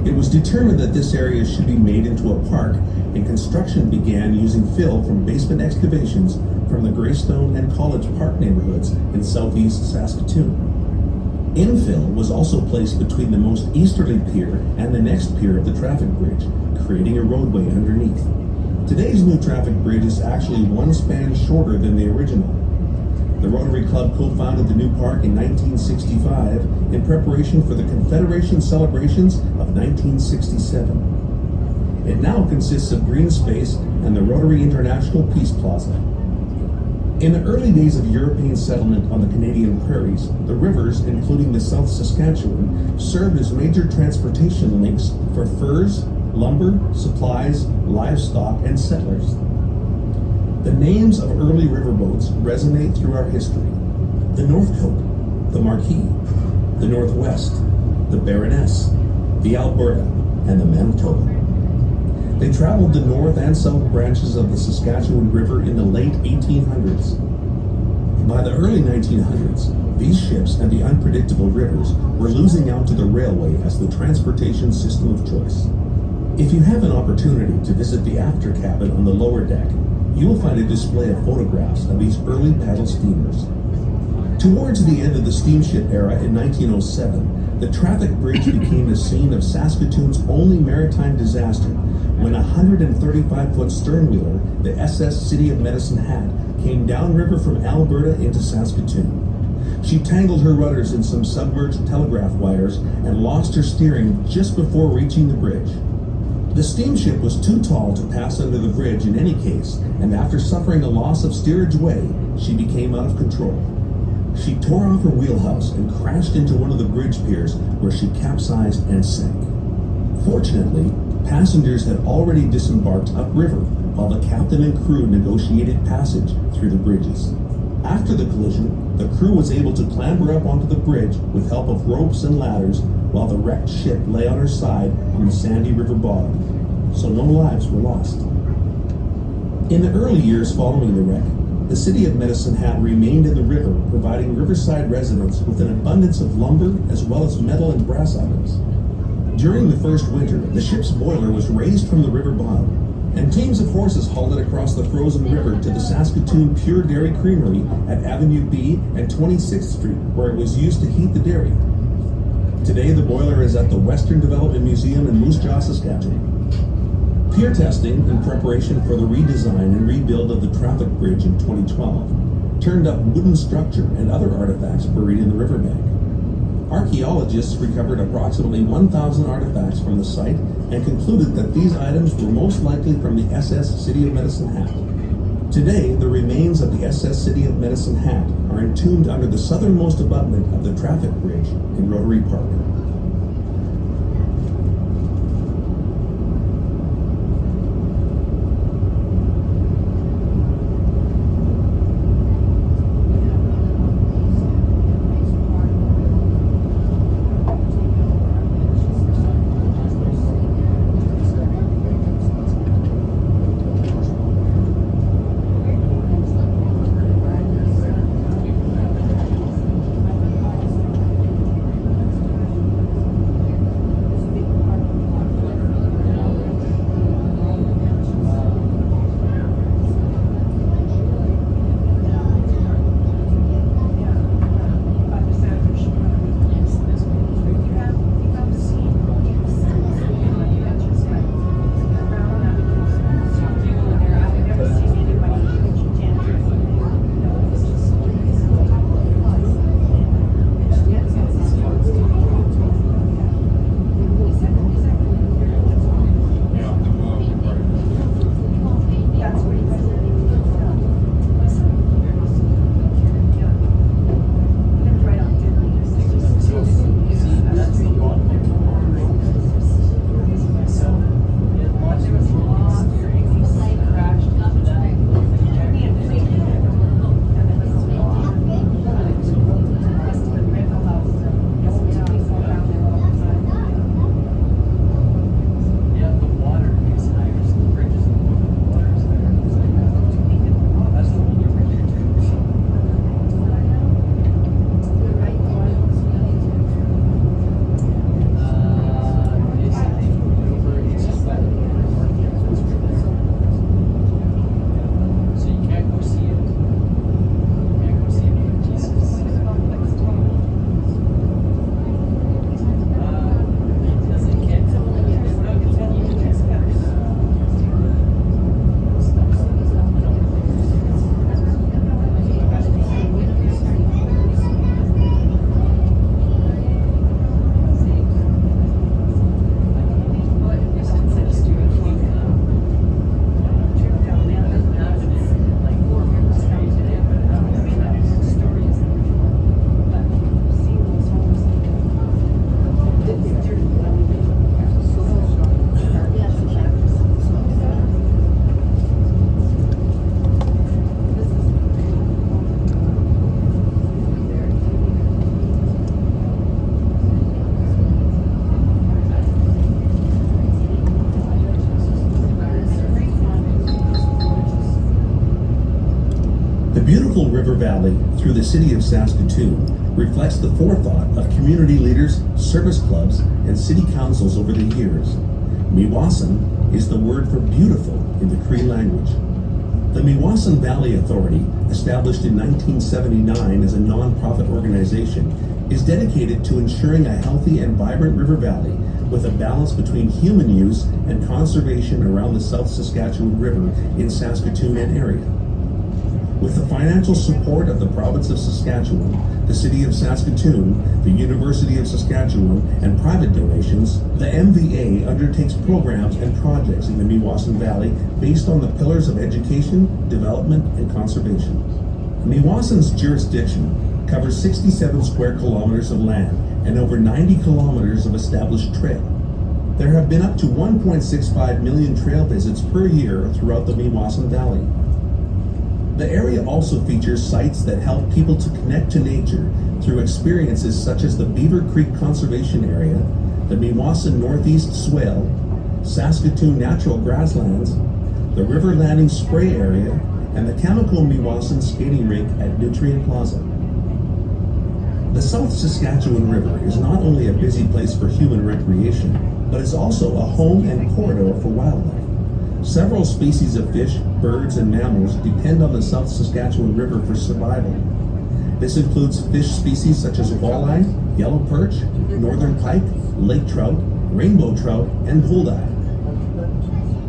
It was determined that this area should be made into a park, and construction began using fill from basement excavations from the Greystone and College Park neighborhoods in southeast Saskatoon. Infill was also placed between the most easterly pier and the next pier of the traffic bridge, creating a roadway underneath. Today's new traffic bridge is actually one span shorter than the original. The Rotary Club co-founded the new park in 1965 in preparation for the Confederation celebrations of 1967. It now consists of green space and the Rotary International Peace Plaza. In the early days of European settlement on the Canadian prairies, the rivers, including the South Saskatchewan, served as major transportation links for furs, lumber, supplies, livestock, and settlers. The names of early riverboats resonate through our history. The Northcote, the Marquis, the Northwest, the Baroness, the Alberta, and the Manitoba. They traveled the north and south branches of the Saskatchewan River in the late 1800s. By the early 1900s, these ships and the unpredictable rivers were losing out to the railway as the transportation system of choice. If you have an opportunity to visit the after cabin on the lower deck, you will find a display of photographs of these early paddle steamers. Towards the end of the steamship era in 1907, the traffic bridge became the scene of Saskatoon's only maritime disaster when a 135-foot sternwheeler, the SS City of Medicine Hat, came downriver from Alberta into Saskatoon. She tangled her rudders in some submerged telegraph wires and lost her steering just before reaching the bridge. The steamship was too tall to pass under the bridge in any case, and after suffering a loss of steerage way, she became out of control. She tore off her wheelhouse and crashed into one of the bridge piers where she capsized and sank. Fortunately, passengers had already disembarked upriver while the captain and crew negotiated passage through the bridges. After the collision, the crew was able to clamber up onto the bridge with help of ropes and ladders while the wrecked ship lay on her side on the sandy river bottom, so no lives were lost. In the early years following the wreck, the City of Medicine Hat remained in the river, providing riverside residents with an abundance of lumber as well as metal and brass items. During the first winter, the ship's boiler was raised from the river bottom, and teams of horses hauled it across the frozen river to the Saskatoon Pure Dairy Creamery at Avenue B and 26th Street, where it was used to heat the dairy. Today, the boiler is at the Western Development Museum in Moose Jaw, Saskatchewan. Pier testing in preparation for the redesign and rebuild of the traffic bridge in 2012 turned up wooden structure and other artifacts buried in the riverbank. Archaeologists recovered approximately 1,000 artifacts from the site and concluded that these items were most likely from the SS City of Medicine Hat. Today, the remains of the SS City of Medicine Hat are entombed under the southernmost abutment of the traffic bridge in Rotary Park. River Valley through the city of Saskatoon reflects the forethought of community leaders, service clubs, and city councils over the years. Meewasin is the word for beautiful in the Cree language. The Meewasin Valley Authority, established in 1979 as a non-profit organization, is dedicated to ensuring a healthy and vibrant river valley with a balance between human use and conservation around the South Saskatchewan River in Saskatoon and area. With the financial support of the province of Saskatchewan, the city of Saskatoon, the University of Saskatchewan, and private donations, the MVA undertakes programs and projects in the Meewasin Valley based on the pillars of education, development, and conservation. Meewasin's jurisdiction covers 67 square kilometers of land and over 90 kilometers of established trail. There have been up to 1.65 million trail visits per year throughout the Meewasin Valley. The area also features sites that help people to connect to nature through experiences such as the Beaver Creek Conservation Area, the Meewasin Northeast Swale, Saskatoon Natural Grasslands, the River Landing Spray Area, and the Chemical Meewasin Skating Rink at Nutrient Plaza. The South Saskatchewan River is not only a busy place for human recreation, but is also a home and corridor for wildlife. Several species of fish, birds, and mammals depend on the South Saskatchewan River for survival. This includes fish species such as walleye, yellow perch, northern pike, lake trout, rainbow trout, and bulleye.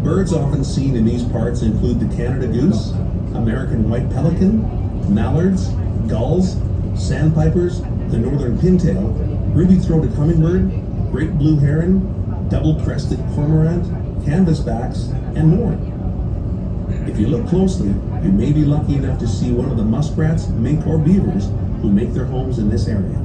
Birds often seen in these parts include the Canada goose, American white pelican, mallards, gulls, sandpipers, the northern pintail, ruby-throated hummingbird, great blue heron, double-crested cormorant, canvasbacks, and more. If you look closely, you may be lucky enough to see one of the muskrats, mink, or beavers who make their homes in this area.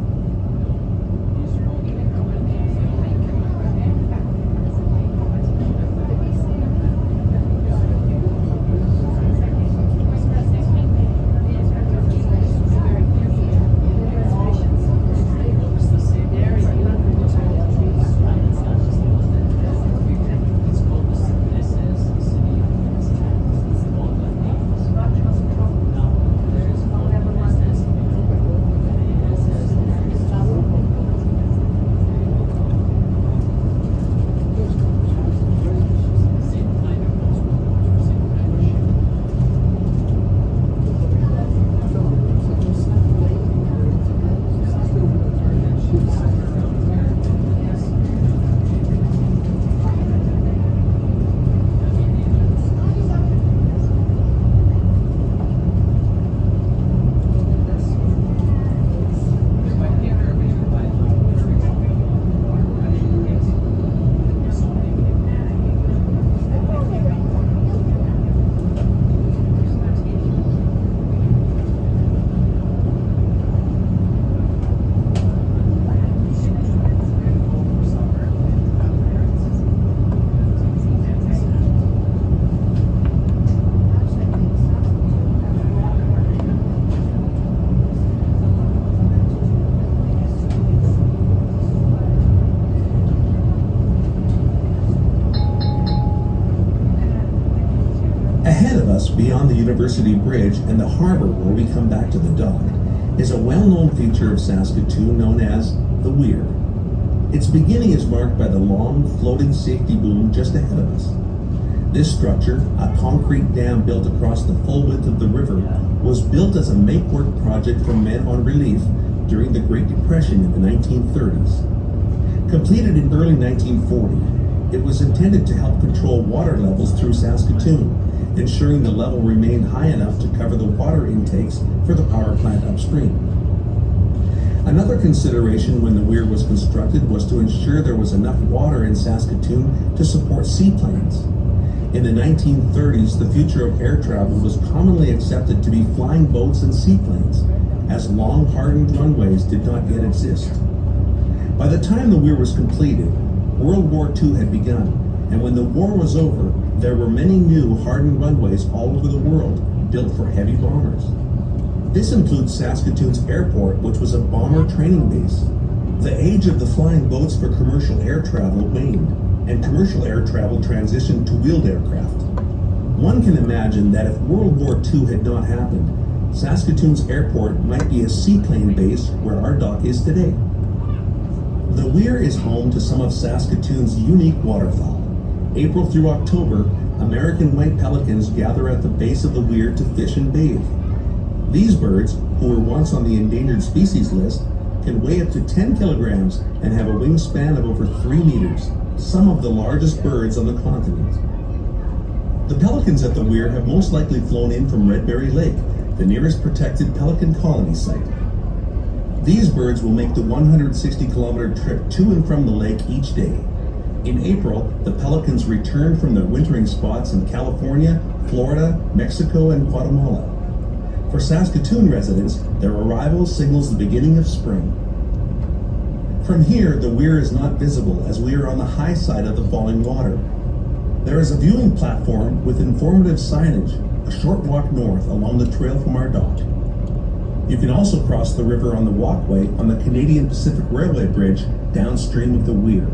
Beyond the University Bridge and the harbor where we come back to the dock is a well-known feature of Saskatoon known as the Weir. Its beginning is marked by the long, floating safety boom just ahead of us. This structure, a concrete dam built across the full width of the river, was built as a make-work project for men on relief during the Great Depression in the 1930s. Completed in early 1940, it was intended to help control water levels through Saskatoon, ensuring the level remained high enough to cover the water intakes for the power plant upstream. Another consideration when the weir was constructed was to ensure there was enough water in Saskatoon to support seaplanes. In the 1930s, the future of air travel was commonly accepted to be flying boats and seaplanes, as long hardened runways did not yet exist. By the time the weir was completed, World War II had begun, and when the war was over, there were many new hardened runways all over the world built for heavy bombers. This includes Saskatoon's airport, which was a bomber training base. The age of the flying boats for commercial air travel waned, and commercial air travel transitioned to wheeled aircraft. One can imagine that if World War II had not happened, Saskatoon's airport might be a seaplane base where our dock is today. The Weir is home to some of Saskatoon's unique waterfowl. April through October, American white pelicans gather at the base of the Weir to fish and bathe. These birds, who were once on the endangered species list, can weigh up to 10 kilograms and have a wingspan of over 3 meters, some of the largest birds on the continent. The pelicans at the Weir have most likely flown in from Redberry Lake, the nearest protected pelican colony site. These birds will make the 160-kilometer trip to and from the lake each day. In April, the pelicans return from their wintering spots in California, Florida, Mexico, and Guatemala. For Saskatoon residents, their arrival signals the beginning of spring. From here, the Weir is not visible as we are on the high side of the falling water. There is a viewing platform with informative signage, a short walk north along the trail from our dock. You can also cross the river on the walkway on the Canadian Pacific Railway Bridge downstream of the Weir.